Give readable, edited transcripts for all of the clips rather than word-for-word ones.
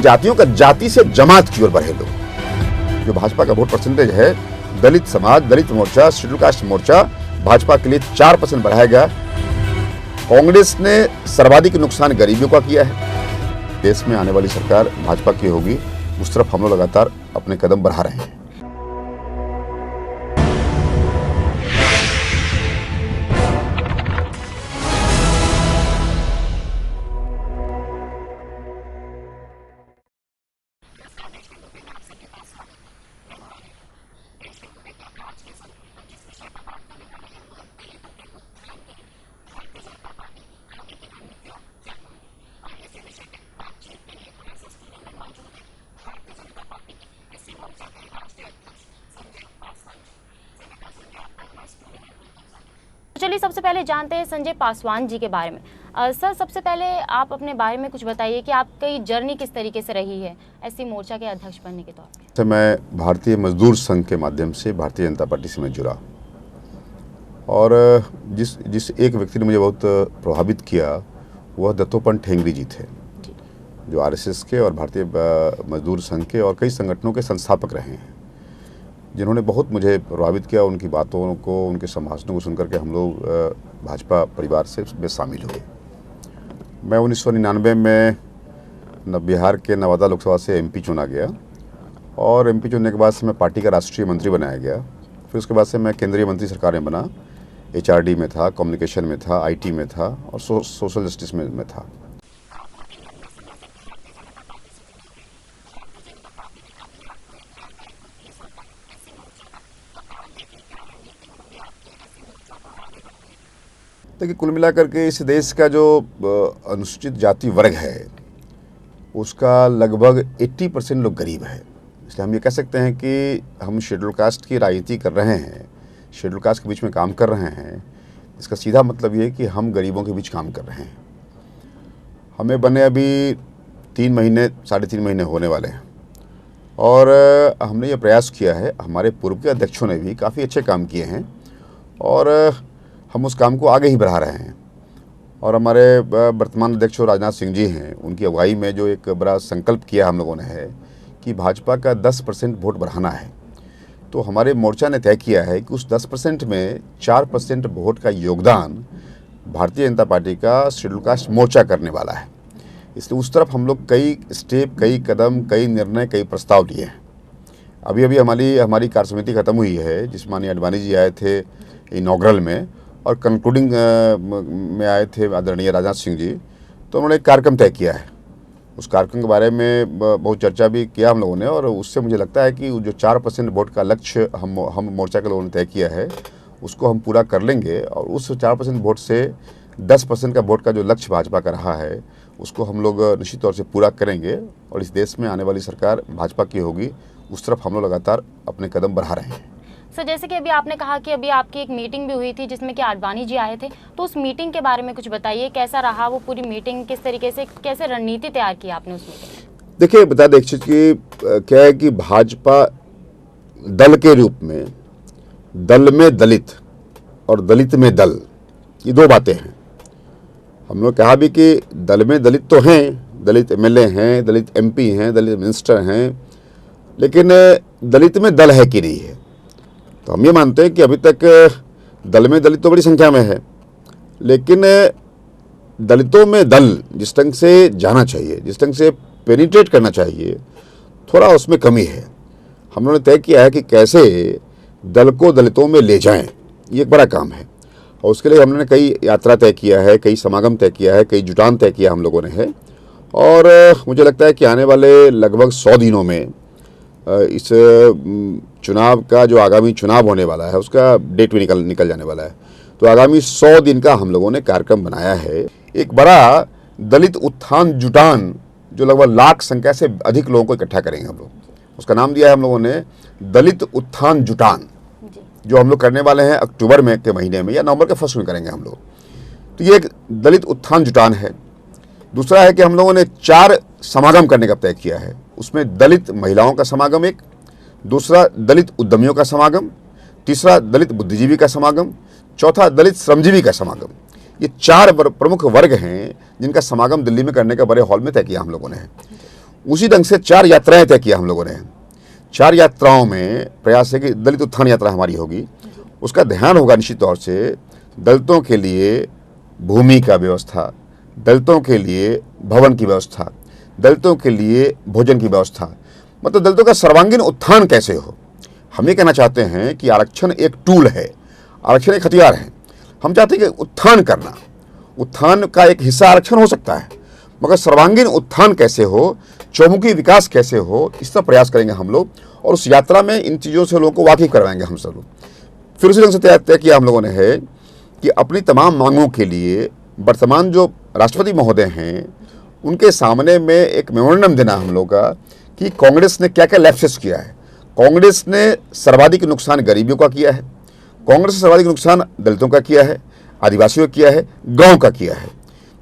जातियों का जाति से जमात की ओर बढ़े लोग। जो भाजपा का वोट परसेंटेज है, दलित समाज, दलित मोर्चा, शेड्यूल कास्ट मोर्चा भाजपा के लिए 4% बढ़ाया गया। कांग्रेस ने सर्वाधिक नुकसान गरीबियों का किया है। देश में आने वाली सरकार भाजपा की होगी, उस तरफ हम लोग लगातार अपने कदम बढ़ा रहे हैं। चलिए सबसे पहले जानते हैं संजय पासवान जी के बारे में। सर, सबसे पहले आप अपने बारे में कुछ बताइए कि आपकी जर्नी किस तरीके से रही है एससी मोर्चा के अध्यक्ष बनने के तौर पे। तो मैं भारतीय मजदूर संघ के माध्यम से भारतीय जनता पार्टी से मैं जुड़ा, और जिस एक व्यक्ति ने मुझे बहुत प्रभावित किया वह दत्तोपंत ठेंगड़ी जी थे, जो आरएसएस के और भारतीय मजदूर संघ के और कई संगठनों के संस्थापक रहे हैं, जिन्होंने बहुत मुझे प्रभावित किया। उनकी बातों को, उनके संभाषणों को सुनकर के हम लोग भाजपा परिवार से शामिल हुए। मैं 1999 में बिहार के नवादा लोकसभा से एमपी चुना गया, और एमपी चुनने के बाद से मैं पार्टी का राष्ट्रीय मंत्री बनाया गया। फिर उसके बाद से मैं केंद्रीय मंत्री सरकार में बना, एचआरडी में था, कम्युनिकेशन में था, आईटी में था और सोशल जस्टिस में था। देखिए, कुल मिलाकर के इस देश का जो अनुसूचित जाति वर्ग है उसका लगभग 80% लोग गरीब है। इसलिए हम ये कह सकते हैं कि हम शेड्यूल कास्ट की राजनीति कर रहे हैं, शेड्यूल कास्ट के बीच में काम कर रहे हैं। इसका सीधा मतलब ये है कि हम गरीबों के बीच काम कर रहे हैं। हमें बने अभी 3 महीने, 3.5 महीने होने वाले हैं, और हमने ये प्रयास किया है। हमारे पूर्व के अध्यक्षों ने भी काफ़ी अच्छे काम किए हैं, और हम उस काम को आगे ही बढ़ा रहे हैं। और हमारे वर्तमान अध्यक्ष राजनाथ सिंह जी हैं, उनकी अगुवाई में जो एक बड़ा संकल्प किया हम लोगों ने है कि भाजपा का 10% वोट बढ़ाना है। तो हमारे मोर्चा ने तय किया है कि उस 10% में 4% वोट का योगदान भारतीय जनता पार्टी का शेड्यूल कास्ट मोर्चा करने वाला है। इसलिए उस तरफ हम लोग कई स्टेप, कई कदम, कई निर्णय, कई प्रस्ताव लिए हैं। अभी हमारी कार्यसमिति खत्म हुई है, जिस माननीय अडवाणी जी आए थे इनॉग्रल में, और कंक्लूडिंग में आए थे आदरणीय राजनाथ सिंह जी। तो उन्होंने एक कार्यक्रम तय किया है। उस कार्यक्रम के बारे में बहुत चर्चा भी किया हम लोगों ने, और उससे मुझे लगता है कि जो 4% वोट का लक्ष्य हम मोर्चा के लोगों ने तय किया है उसको हम पूरा कर लेंगे। और उस 4% वोट से 10% का वोट का जो लक्ष्य भाजपा का रहा है उसको हम लोग निश्चित तौर से पूरा करेंगे, और इस देश में आने वाली सरकार भाजपा की होगी, उस तरफ हम लोग लगातार अपने कदम बढ़ा रहे हैं। सर, जैसे कि अभी आपने कहा कि अभी आपकी एक मीटिंग भी हुई थी जिसमें कि आडवाणी जी आए थे, तो उस मीटिंग के बारे में कुछ बताइए। कैसा रहा वो पूरी मीटिंग, किस तरीके से, कैसे रणनीति तैयार की आपने उस मीटिंग? देखिए, बता दें कि क्या है कि भाजपा दल के रूप में, दल में दलित और दलित में दल, ये 2 बातें हैं। हम लोग कहा भी कि दल में दलित तो हैं, दलित एमएलए हैं, दलित एमपी हैं, दलित मिनिस्टर हैं, लेकिन दलित में दल है कि नहीं है। तो हम ये मानते हैं कि अभी तक दल में दलित तो बड़ी संख्या में है, लेकिन दलितों में दल जिस ढंग से जाना चाहिए, जिस ढंग से पेनिट्रेट करना चाहिए, थोड़ा उसमें कमी है। हम लोगों ने तय किया है कि कैसे दल को दलितों में ले जाएं, ये एक बड़ा काम है। और उसके लिए हमने कई यात्रा तय किया है, कई समागम तय किया है, कई जुटान तय किया हम लोगों ने है। और मुझे लगता है कि आने वाले लगभग 100 दिनों में इस चुनाव का, जो आगामी चुनाव होने वाला है, उसका डेट भी निकल जाने वाला है। तो आगामी 100 दिन का हम लोगों ने कार्यक्रम बनाया है। एक बड़ा दलित उत्थान जुटान, जो लगभग लाख संख्या से अधिक लोगों को इकट्ठा करेंगे हम लोग, उसका नाम दिया है हम लोगों ने दलित उत्थान जुटान, जो हम लोग करने वाले हैं अक्टूबर में के महीने में या नवंबर के फर्स्ट में करेंगे हम लोग। तो ये एक दलित उत्थान जुटान है। दूसरा है कि हम लोगों ने 4 समागम करने का तय किया है। उसमें दलित महिलाओं का समागम एक, दूसरा दलित उद्यमियों का समागम, तीसरा दलित बुद्धिजीवी का समागम, चौथा दलित श्रमजीवी का समागम। ये 4 प्रमुख वर्ग हैं जिनका समागम दिल्ली में करने का बड़े हॉल में तय किया हम लोगों ने। उसी ढंग से 4 यात्राएं तय किया हम लोगों ने। 4 यात्राओं में प्रयास है कि दलित उत्थान यात्रा हमारी होगी। उसका ध्यान होगा निश्चित तौर से दलितों के लिए भूमि का व्यवस्था, दलितों के लिए भवन की व्यवस्था, दलितों के लिए भोजन की व्यवस्था, मतलब दलितों का सर्वांगीण उत्थान कैसे हो। हम ये कहना चाहते हैं कि आरक्षण एक टूल है, आरक्षण एक हथियार है। हम चाहते हैं कि उत्थान करना, उत्थान का एक हिस्सा आरक्षण हो सकता है, मगर सर्वांगीण उत्थान कैसे हो, चौमुखी विकास कैसे हो, इसका प्रयास करेंगे हम लोग। और उस यात्रा में इन चीज़ों से लोगों को वाकिफ करवाएंगे हम सब लोग। फिर उसी ढंग से तय किया हम लोगों ने है कि अपनी तमाम मांगों के लिए वर्तमान जो राष्ट्रपति महोदय हैं उनके सामने में एक मेमोरेंडम देना हम लोग का कि कांग्रेस ने क्या क्या लैप्सेस किया है। कांग्रेस ने सर्वाधिक नुकसान गरीबियों का किया है, कांग्रेस ने सर्वाधिक नुकसान दलितों का किया है, आदिवासियों का किया है, गांव का किया है।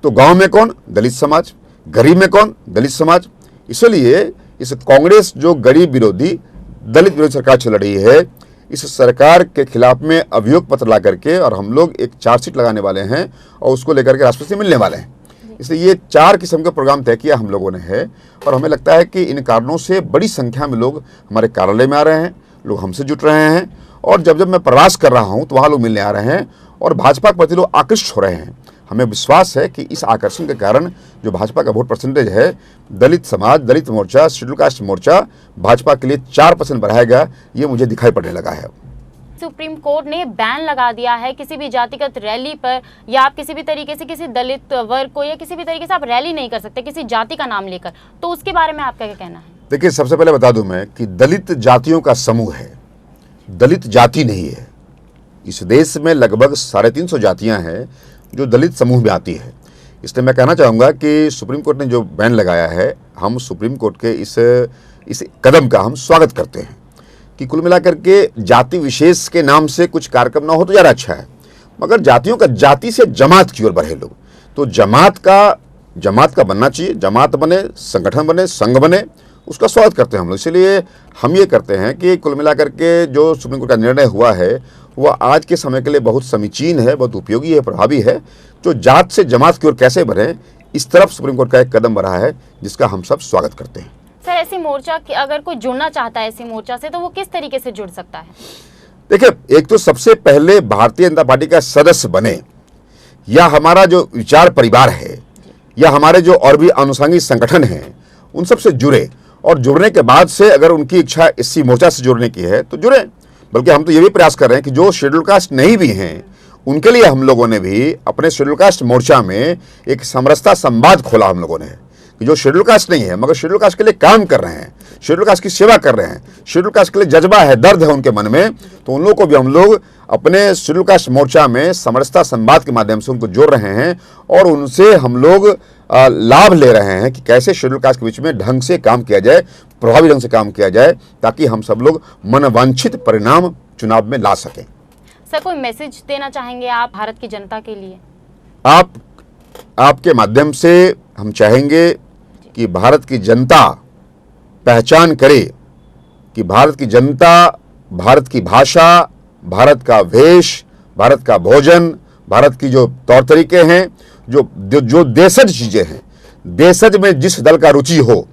तो गांव में कौन? दलित समाज। गरीब में कौन? दलित समाज। इसलिए इस कांग्रेस जो गरीब विरोधी दलित विरोधी सरकार चल रही है, इस सरकार के खिलाफ में अभियोग पत्र ला करके और हम लोग एक चार्जशीट लगाने वाले हैं और उसको लेकर के राष्ट्रपति से मिलने वाले हैं। इसलिए ये 4 किस्म का प्रोग्राम तय किया हम लोगों ने है। और हमें लगता है कि इन कारणों से बड़ी संख्या में लोग हमारे कार्यालय में आ रहे हैं, लोग हमसे जुट रहे हैं। और जब जब मैं प्रवास कर रहा हूँ तो वहाँ लोग मिलने आ रहे हैं और भाजपा के प्रति लोग आकृष्ट हो रहे हैं। हमें विश्वास है कि इस आकर्षण के कारण जो भाजपा का वोट परसेंटेज है, दलित समाज, दलित मोर्चा, शेड्यूल कास्ट मोर्चा भाजपा के लिए 4% बढ़ाएगा, ये मुझे दिखाई पड़ने लगा है। सुप्रीम कोर्ट ने बैन लगा दिया है किसी भी जातिगत रैली पर, या आप किसी भी तरीके से किसी दलित वर्ग को या किसी भी तरीके से आप रैली नहीं कर सकते किसी जाति का नाम लेकर। तो उसके बारे में आपका क्या कहना है? देखिए, सबसे पहले बता दूं मैं कि दलित जातियों का समूह है, दलित जाति नहीं है। इस देश में लगभग 350 जातियां हैं जो दलित समूह में आती है। इसलिए मैं कहना चाहूँगा कि सुप्रीम कोर्ट ने जो बैन लगाया है, हम सुप्रीम कोर्ट के इस कदम का हम स्वागत करते हैं कि कुल मिलाकर के जाति विशेष के नाम से कुछ कार्यक्रम ना हो तो ज़्यादा अच्छा है, मगर जातियों का जाति से जमात की ओर बढ़े लोग। तो जमात का बनना चाहिए, जमात बने, संगठन बने, संघ बने, उसका स्वागत करते हैं हम लोग। इसलिए हम ये करते हैं कि कुल मिलाकर के जो सुप्रीम कोर्ट का निर्णय हुआ है वह आज के समय के लिए बहुत समीचीन है, बहुत उपयोगी है, प्रभावी है। जो जात से जमात की ओर कैसे बढ़े, इस तरफ सुप्रीम कोर्ट का एक कदम बढ़ा है जिसका हम सब स्वागत करते हैं। सर, ऐसी मोर्चा की अगर कोई जुड़ना चाहता है ऐसी मोर्चा से तो वो किस तरीके से जुड़ सकता है? देखिए, एक तो सबसे पहले भारतीय जनता पार्टी का सदस्य बने, या हमारा जो विचार परिवार है, या हमारे जो और भी अनुषंगिक संगठन हैं उन सब से जुड़े। और जुड़ने के बाद से अगर उनकी इच्छा एससी मोर्चा से जुड़ने की है तो जुड़े। बल्कि हम तो ये भी प्रयास कर रहे हैं कि जो शेड्यूल कास्ट नहीं भी हैं उनके लिए हम लोगों ने भी अपने शेड्यूल कास्ट मोर्चा में एक समरसता संवाद खोला हम लोगों ने कि जो शेड्यूल कास्ट नहीं है मगर शेड्यूल कास्ट के लिए काम कर रहे हैं, शेड्यूल कास्ट की सेवा कर रहे हैं, शेड्यूल कास्ट के लिए जज्बा है, दर्द है उनके मन में, तो उन लोगों को भी हम लोग अपने शेड्यूल कास्ट मोर्चा में समरसता संवाद के माध्यम से उनको जोड़ रहे हैं और उनसे हम लोग लाभ ले रहे हैं कि कैसे शेड्यूल कास्ट के बीच में ढंग से काम किया जाए, प्रभावी ढंग से काम किया जाए, ताकि हम सब लोग मनवांछित परिणाम चुनाव में ला सकें। सर, कोई मैसेज देना चाहेंगे आप भारत की जनता के लिए? आपके माध्यम से हम चाहेंगे कि भारत की जनता पहचान करे कि भारत की जनता, भारत की भाषा, भारत का वेश, भारत का भोजन, भारत की जो तौर तरीके हैं, जो देशज चीज़ें हैं, देशज में जिस दल का रुचि हो,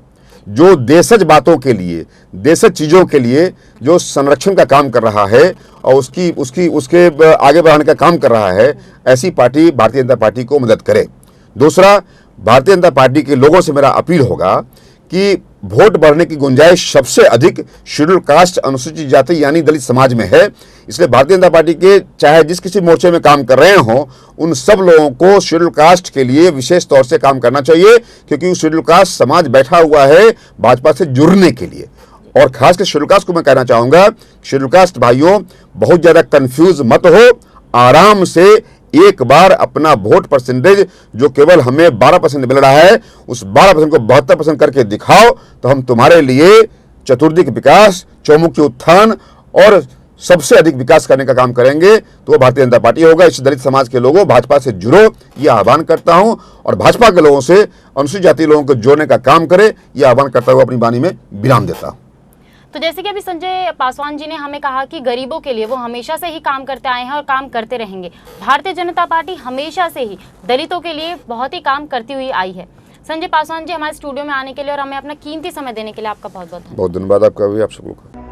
जो देशज बातों के लिए, देशज चीज़ों के लिए जो संरक्षण का काम कर रहा है और उसके आगे बढ़ाने का काम कर रहा है, ऐसी पार्टी भारतीय जनता पार्टी को मदद करे। दूसरा, भारतीय जनता पार्टी के लोगों से मेरा अपील होगा कि वोट बढ़ने की गुंजाइश सबसे अधिक शेड्यूल कास्ट, अनुसूचित जाति यानी दलित समाज में है। इसलिए भारतीय जनता पार्टी के चाहे जिस किसी मोर्चे में काम कर रहे हों, उन सब लोगों को शेड्यूल कास्ट के लिए विशेष तौर से काम करना चाहिए, क्योंकि शेड्यूल कास्ट समाज बैठा हुआ है भाजपा से जुड़ने के लिए। और खासकर शेड्यूल कास्ट को मैं कहना चाहूँगा, शेड्यूल कास्ट भाइयों, बहुत ज़्यादा कन्फ्यूज मत हो, आराम से एक बार अपना वोट परसेंटेज जो केवल हमें 12% मिल रहा है, उस 12% को 72% करके दिखाओ, तो हम तुम्हारे लिए चतुर्दिक विकास, चौमुखी उत्थान और सबसे अधिक विकास करने का काम करेंगे। तो वो भारतीय जनता पार्टी होगा। इस दलित समाज के लोगों, भाजपा से जुड़ो, ये आह्वान करता हूं, और भाजपा के लोगों से अनुसूचित जाति लोगों को जोड़ने का काम करे, ये आह्वान करता हुआ अपनी वाणी में विराम देता हूं। तो जैसे कि अभी संजय पासवान जी ने हमें कहा कि गरीबों के लिए वो हमेशा से ही काम करते आए हैं और काम करते रहेंगे। भारतीय जनता पार्टी हमेशा से ही दलितों के लिए बहुत ही काम करती हुई आई है। संजय पासवान जी, हमारे स्टूडियो में आने के लिए और हमें अपना कीमती समय देने के लिए आपका बहुत बहुत धन्यवाद। बहुत धन्यवाद आपका भी, आप सबको का।